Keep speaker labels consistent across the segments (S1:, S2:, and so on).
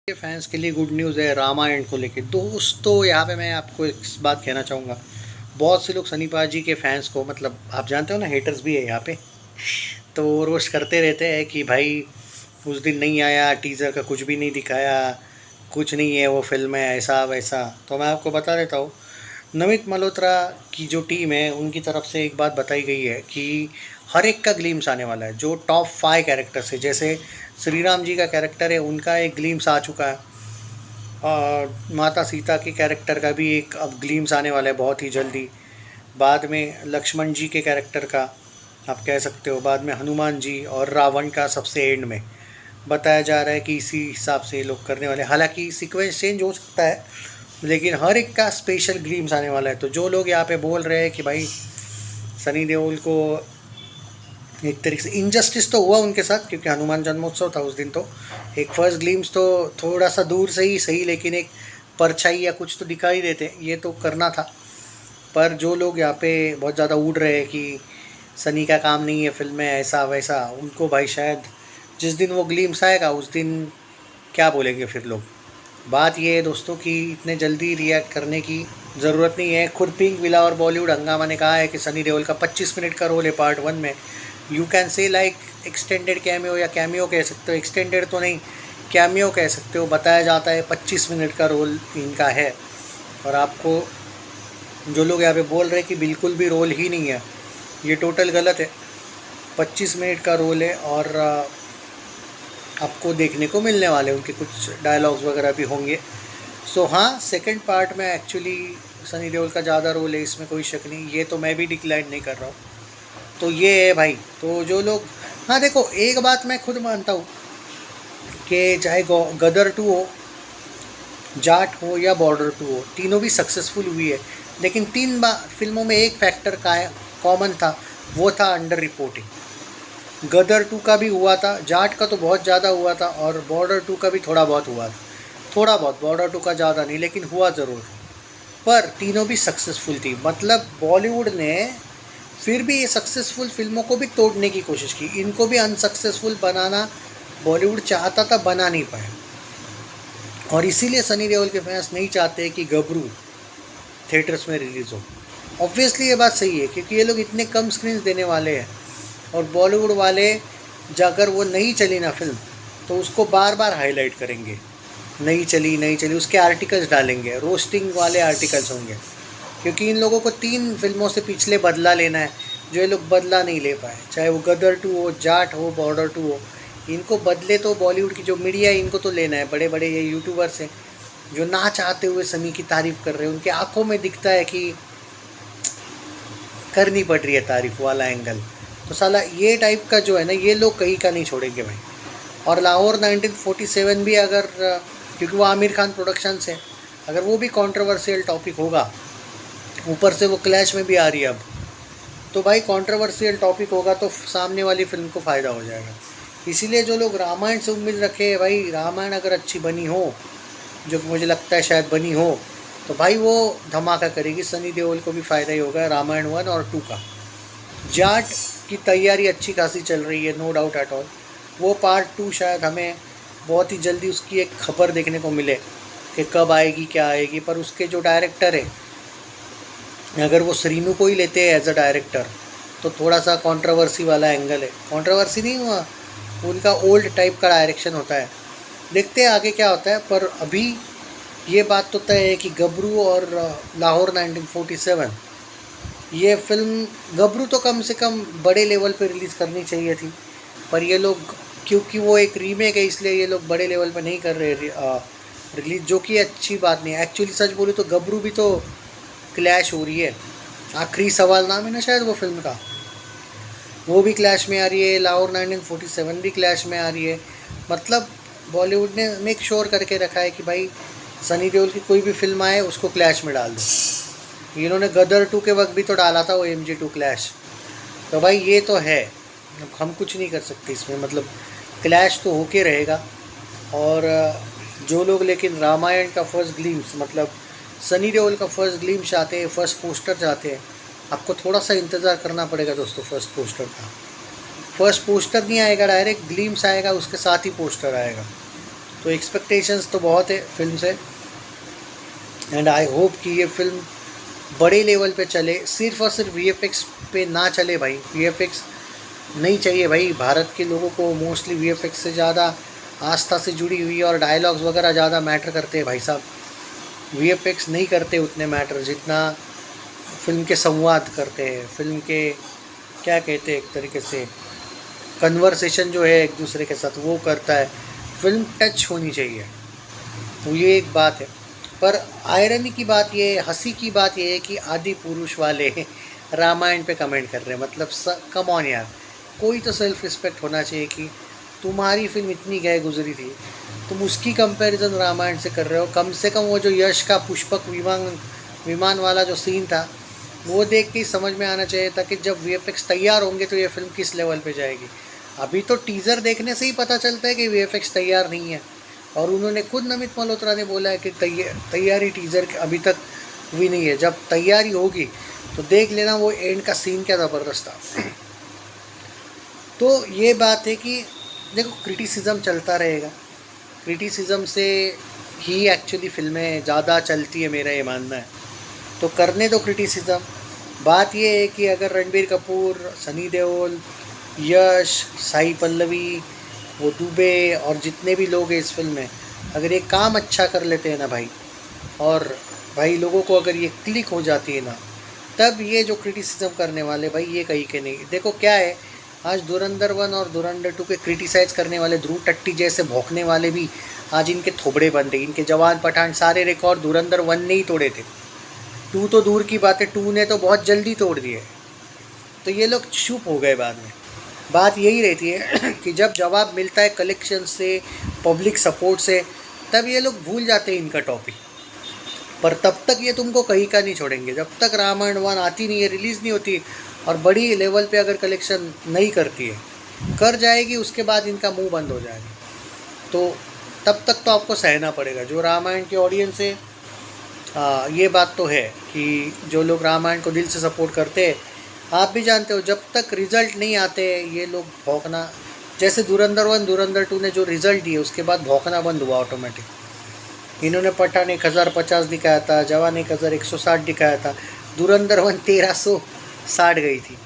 S1: के फैंस के लिए गुड न्यूज़ है रामायण को लेके दोस्तों। यहाँ पे मैं आपको एक बात कहना चाहूँगा। बहुत से लोग सनी पाजी के फैंस को, मतलब आप जानते हो ना, हेटर्स भी है यहाँ पे। तो वो रोस्ट करते रहते हैं कि भाई उस दिन नहीं आया, टीज़र का कुछ भी नहीं दिखाया, कुछ नहीं है वो फिल्म है, ऐसा वैसा। तो मैं आपको बता देता हूँ, नमित मल्होत्रा की जो टीम है उनकी तरफ से एक बात बताई गई है कि हर एक का ग्लीम्स आने वाला है। जो टॉप 5 कैरेक्टर्स है, जैसे श्री राम जी का कैरेक्टर है, उनका एक ग्लीम्स आ चुका है। और माता सीता के कैरेक्टर का भी एक अब ग्लीम्स आने वाला है बहुत ही जल्दी। बाद में लक्ष्मण जी के कैरेक्टर का आप कह सकते हो, बाद में हनुमान जी और रावण का सबसे एंड में बताया जा रहा है कि इसी हिसाब से ये लोग करने वाले हैं। हालांकि सीक्वेंस चेंज हो सकता है, लेकिन हर एक का स्पेशल ग्लीम्स आने वाला है। तो जो लोग यहाँ पे बोल रहे हैं कि भाई सनी देओल को एक तरीके से इनजस्टिस तो हुआ उनके साथ, क्योंकि हनुमान जन्मोत्सव था उस दिन, तो एक फर्स्ट ग्लिम्स तो थोड़ा सा दूर से ही सही, लेकिन एक परछाई या कुछ तो दिखाई देते, ये तो करना था। पर जो लोग यहाँ पे बहुत ज़्यादा उड़ रहे हैं कि सनी का काम नहीं है फिल्म में, ऐसा वैसा, उनको भाई शायद जिस दिन वो ग्लिम्स आएगा उस दिन क्या बोलेंगे फिर लोग। बात ये है दोस्तों कि इतने जल्दी रिएक्ट करने की ज़रूरत नहीं है। खुद पिंक विला और बॉलीवुड हंगामा ने कहा है कि सनी देओल का 25 मिनट का रोल है पार्ट 1 में। You can say like extended cameo, या कैमियो कह सकते हो, एक्सटेंडेड तो नहीं, कैमियो कह सकते हो। बताया जाता है 25 मिनट का रोल इनका है। और आपको जो लोग यहाँ पे बोल रहे हैं कि बिल्कुल भी रोल ही नहीं है, ये टोटल गलत है। 25 मिनट का रोल है और आपको देखने को मिलने वाले उनके कुछ डायलॉग्स वगैरह भी होंगे। सो हाँ, सेकंड पार्ट में एक्चुअली सनी देओल का ज़्यादा रोल है, इसमें कोई शक नहीं, ये तो मैं भी डिक्लाइन नहीं कर रहा हूँ। तो ये है भाई। तो जो लोग, हाँ देखो, एक बात मैं खुद मानता हूँ कि चाहे गदर 2 हो, जाट हो या बॉर्डर 2 हो, तीनों भी सक्सेसफुल हुई है। लेकिन तीन फिल्मों में एक फैक्टर का है कॉमन था, वो था अंडर रिपोर्टिंग। गदर 2 का भी हुआ था, जाट का तो बहुत ज़्यादा हुआ था, और बॉर्डर 2 का भी थोड़ा बहुत हुआ था। थोड़ा बहुत, बॉर्डर 2 का ज़्यादा नहीं, लेकिन हुआ ज़रूर। पर तीनों भी सक्सेसफुल थी। मतलब बॉलीवुड ने फिर भी ये सक्सेसफुल फिल्मों को भी तोड़ने की कोशिश की, इनको भी अनसक्सेसफुल बनाना बॉलीवुड चाहता था, बना नहीं पाया। और इसीलिए सनी देओल के फैंस नहीं चाहते कि गबरू थिएटर्स में रिलीज़ हो। ऑब्वियसली ये बात सही है, क्योंकि ये लोग इतने कम स्क्रीन्स देने वाले हैं, और बॉलीवुड वाले अगर वो नहीं चली ना फिल्म, तो उसको बार बार हाईलाइट करेंगे, नहीं चली नहीं चली, उसके आर्टिकल्स डालेंगे, रोस्टिंग वाले आर्टिकल्स होंगे। क्योंकि इन लोगों को 3 फिल्मों से पिछले बदला लेना है, जो ये लोग बदला नहीं ले पाए। चाहे वो गदर 2 हो, जाट हो, बॉर्डर 2 हो, इनको बदले तो बॉलीवुड की जो मीडिया है इनको तो लेना है। बड़े बड़े ये यूट्यूबर्स हैं जो ना चाहते हुए सनी की तारीफ़ कर रहे हैं, उनके आंखों में दिखता है कि करनी पड़ रही है तारीफ़ वाला एंगल। तो साला ये टाइप का जो है ना, ये लोग कहीं का नहीं छोड़ेंगे भाई। और लाहौर 1947 भी अगर, क्योंकि वो आमिर खान प्रोडक्शन से, अगर वो भी कंट्रोवर्शियल टॉपिक होगा, ऊपर से वो क्लैश में भी आ रही है अब, तो भाई कंट्रोवर्शियल टॉपिक होगा तो सामने वाली फिल्म को फ़ायदा हो जाएगा। इसीलिए जो लोग रामायण से उम्मीद रखे हैं, भाई रामायण अगर अच्छी बनी हो, जो कि मुझे लगता है शायद बनी हो, तो भाई वो धमाका करेगी। सनी देओल को भी फ़ायदा ही होगा रामायण 1 और 2 का। जाट की तैयारी अच्छी खासी चल रही है, नो डाउट एट ऑल। वो पार्ट 2 शायद हमें बहुत ही जल्दी उसकी एक खबर देखने को मिले कि कब आएगी, क्या आएगी। पर उसके जो डायरेक्टर है, अगर वो श्रीनू को ही लेते हैं एज अ डायरेक्टर, तो थोड़ा सा कंट्रोवर्सी वाला एंगल है। कंट्रोवर्सी नहीं हुआ, उनका ओल्ड टाइप का डायरेक्शन होता है। देखते हैं आगे क्या होता है। पर अभी ये बात तो तय है कि गबरू और लाहौर 1947, ये फिल्म, गबरू तो कम से कम बड़े लेवल पे रिलीज़ करनी चाहिए थी, पर ये लोग, क्योंकि वो एक रीमेक है, इसलिए ये लोग बड़े लेवल पे नहीं कर रहे रिलीज़, जो कि अच्छी बात नहीं है। एक्चुअली सच बोलूँ तो गबरू भी तो क्लैश हो रही है। आखिरी सवाल नाम है ना शायद वो फिल्म का, वो भी क्लैश में आ रही है, लाहौर 1947 भी क्लैश में आ रही है। मतलब बॉलीवुड ने मेक श्योर करके रखा है कि भाई सनी देओल की कोई भी फिल्म आए उसको क्लैश में डाल दो। इन्होंने गदर 2 के वक्त भी तो डाला था वो MG2 क्लैश। तो भाई ये तो है, हम कुछ नहीं कर सकते इसमें, मतलब क्लैश तो होके रहेगा। और जो लोग लेकिन रामायण का फर्स्ट ग्लिम्स, मतलब सनी देओल का फर्स्ट ग्लिम्स चाहते हैं, फर्स्ट पोस्टर चाहते हैं, आपको थोड़ा सा इंतज़ार करना पड़ेगा दोस्तों। फर्स्ट पोस्टर नहीं आएगा डायरेक्ट, ग्लिम्स आएगा, उसके साथ ही पोस्टर आएगा। तो एक्सपेक्टेशंस तो बहुत है फिल्म से, एंड आई होप कि ये फिल्म बड़े लेवल पे चले, सिर्फ और सिर्फ वीएफएक्स पे ना चले भाई। वीएफएक्स नहीं चाहिए भाई, भारत के लोगों को मोस्टली वीएफएक्स से ज़्यादा आस्था से जुड़ी हुई और डायलॉग्स वगैरह ज़्यादा मैटर करते हैं भाई साहब। वीएफएक्स नहीं करते उतने मैटर जितना फिल्म के संवाद करते हैं, फिल्म के क्या कहते हैं एक तरीके से कन्वर्सेशन जो है एक दूसरे के साथ वो करता है। फिल्म टच होनी चाहिए, तो ये एक बात है। पर आयरनी की बात ये, हंसी की बात ये है कि आदि पुरुष वाले रामायण पे कमेंट कर रहे हैं। मतलब कम ऑन यार, कोई तो सेल्फ रिस्पेक्ट होना चाहिए कि तुम्हारी फिल्म इतनी गए गुजरी थी, तुम उसकी कंपैरिजन रामायण से कर रहे हो। कम से कम वो जो यश का पुष्पक विमान वाला जो सीन था वो देख के ही समझ में आना चाहिए था कि जब वीएफएक्स तैयार होंगे तो ये फिल्म किस लेवल पे जाएगी। अभी तो टीज़र देखने से ही पता चलता है कि वीएफएक्स तैयार नहीं है, और उन्होंने खुद नमित मल्होत्रा ने बोला है कि तैयारी टीज़र अभी तक हुई नहीं है। जब तैयारी होगी तो देख लेना वो एंड का सीन क्या ज़बरदस्त था। तो ये बात है कि देखो क्रिटिसिज्म चलता रहेगा, क्रिटिसिज्म से ही एक्चुअली फिल्में ज़्यादा चलती है, मेरा ये मानना है। तो करने दो क्रिटिसिज्म। बात ये है कि अगर रणबीर कपूर, सनी देओल, यश, साई पल्लवी, वो दुबे और जितने भी लोग हैं इस फिल्म में, अगर ये काम अच्छा कर लेते हैं ना भाई, और भाई लोगों को अगर ये क्लिक हो जाती है ना, तब ये जो क्रिटिसिज्म करने वाले भाई ये कहीं के नहीं। देखो क्या है, आज धुरंधर 1 और धुरंधर 2 के क्रिटिसाइज़ करने वाले ध्रुव टट्टी जैसे भौंकने वाले भी आज इनके थोबड़े बंद है। इनके जवान पठान सारे रिकॉर्ड धुरंधर 1 ने ही तोड़े थे, 2 तो दूर की बात है, 2 ने तो बहुत जल्दी तोड़ दिए। तो ये लोग चुप हो गए बाद में। बात यही रहती है कि जब जवाब मिलता है कलेक्शन से, पब्लिक सपोर्ट से, तब ये लोग भूल जाते हैं इनका टॉपिक। पर तब तक ये तुमको कहीं का नहीं छोड़ेंगे, जब तक रामायण 1 आती नहीं है, रिलीज़ नहीं होती और बड़ी लेवल पे अगर कलेक्शन नहीं करती है, कर जाएगी उसके बाद इनका मुंह बंद हो जाएगा। तो तब तक तो आपको सहना पड़ेगा। जो रामायण के ऑडियंस है, ये बात तो है कि जो लोग रामायण को दिल से सपोर्ट करते हैं, आप भी जानते हो जब तक रिज़ल्ट नहीं आते ये लोग भौंकना, जैसे धुरंधर 1 धुरंधर 2 ने जो रिज़ल्ट दिए उसके बाद भौंकना बंद हुआ ऑटोमेटिक। इन्होंने पठान 1050 दिखाया था, जवान 1160 दिखाया था, धुरंधर 1 1360 गई थी,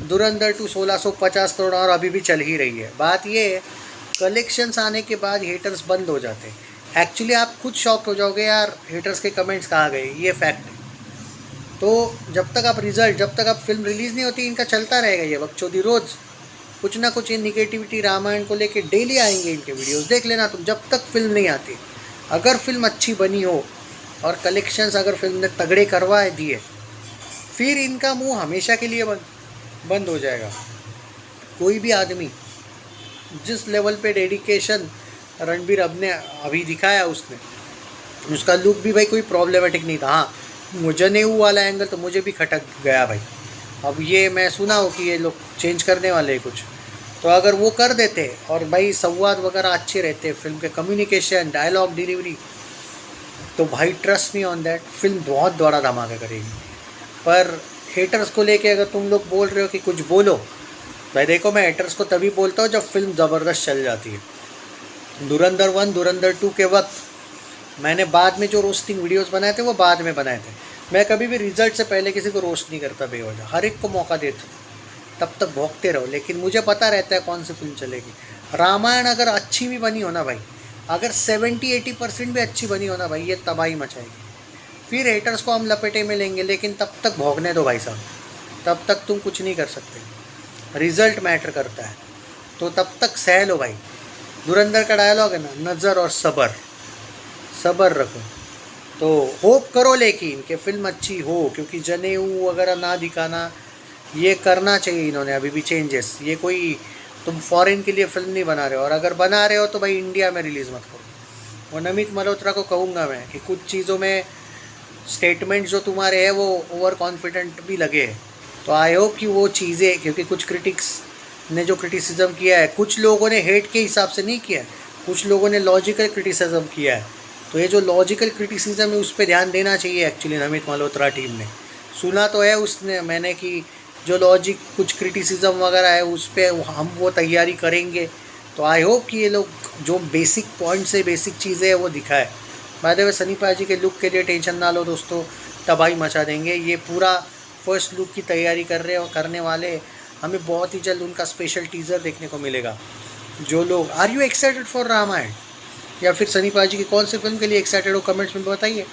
S1: धुरंधर 2 1650 करोड़ और अभी भी चल ही रही है। बात ये है कलेक्शंस आने के बाद हेटर्स बंद हो जाते हैं। एक्चुअली आप खुद शॉक्ड हो जाओगे यार, हेटर्स के कमेंट्स कहाँ गए, ये फैक्ट है। तो जब तक आप फिल्म रिलीज़ नहीं होती, इनका चलता रहेगा ये बकचोदी। रोज़ कुछ ना कुछ निगेटिविटी रामायण को लेके डेली आएंगे इनके वीडियोस, देख लेना तुम जब तक फिल्म नहीं आती। अगर फिल्म अच्छी बनी हो और कलेक्शंस अगर फिल्म ने तगड़े करवा दिए, फिर इनका मुंह हमेशा के लिए बंद हो जाएगा। कोई भी आदमी जिस लेवल पे डेडिकेशन रणबीर ने अभी दिखाया, उसका लुक भी भाई कोई प्रॉब्लमेटिक नहीं था। हाँ, मुझे नहीं वो वाला एंगल तो मुझे भी खटक गया भाई। अब ये मैं सुना हो कि ये लोग चेंज करने वाले हैं कुछ, तो अगर वो कर देते और भाई संवाद वगैरह अच्छे रहते, फिल्म के कम्युनिकेशन, डायलॉग डिलीवरी, तो भाई trust me on that film बहुत बड़ा धमाका करेगी। पर हेटर्स को लेके अगर तुम लोग बोल रहे हो कि कुछ बोलो, भाई देखो मैं हेटर्स को तभी बोलता हूँ जब फिल्म ज़बरदस्त चल जाती है। धुरंधर 1 धुरंधर 2 के वक्त मैंने बाद में जो रोस्टिंग वीडियोस बनाए थे वो बाद में बनाए थे। मैं कभी भी रिजल्ट से पहले किसी को रोस्ट नहीं करता बेवजह, हर एक को मौका देता, तब तक भौंकते रहो। लेकिन मुझे पता रहता है कौन सी फिल्म चलेगी। रामायण अगर अच्छी भी बनी हो ना भाई, अगर 70-80% भी अच्छी बनी हो ना भाई, ये तबाही मचाएगी। फिर हेटर्स को हम लपेटे में लेंगे, लेकिन तब तक भौंकने दो भाई साहब, तब तक तुम कुछ नहीं कर सकते। रिज़ल्ट मैटर करता है, तो तब तक सह लो भाई। धुरंधर का डायलॉग है ना, नज़र और सब्र रखो। तो होप करो लेकिन कि फ़िल्म अच्छी हो, क्योंकि जनेऊ वगैरह ना दिखाना, ये करना चाहिए इन्होंने अभी भी चेंजेस। ये कोई तुम फॉरेन के लिए फ़िल्म नहीं बना रहे हो, और अगर बना रहे हो तो भाई इंडिया में रिलीज़ मत करो। और नमित मल्होत्रा को कहूँगा मैं कि कुछ चीज़ों में स्टेटमेंट जो तुम्हारे हैं वो ओवर कॉन्फिडेंट भी लगे हैं। तो आई होप कि वो चीज़ें, क्योंकि कुछ क्रिटिक्स ने जो क्रिटिसिज्म किया है, कुछ लोगों ने हेट के हिसाब से नहीं किया है, कुछ लोगों ने लॉजिकल क्रिटिसिज्म किया है। तो ये जो लॉजिकल क्रिटिसिज्म है उस पर ध्यान देना चाहिए एक्चुअली नमित मल्होत्रा टीम ने। सुना तो है उसने मैंने कि जो लॉजिक कुछ क्रिटिसिज्म वगैरह है उस पर हम वो तैयारी करेंगे, तो आई होप कि ये लोग जो बेसिक पॉइंट से बेसिक चीज़ें हैं वो दिखाए। बाय द वे सनी पाजी के लुक के लिए टेंशन ना लो दोस्तों, तबाही मचा देंगे। ये पूरा फर्स्ट लुक की तैयारी कर रहे और करने वाले, हमें बहुत ही जल्द उनका स्पेशल टीज़र देखने को मिलेगा। जो लोग are you excited for Ramayan, या फिर सनी पाजी की कौन सी फिल्म के लिए एक्साइटेड हो, कमेंट्स में बताइए।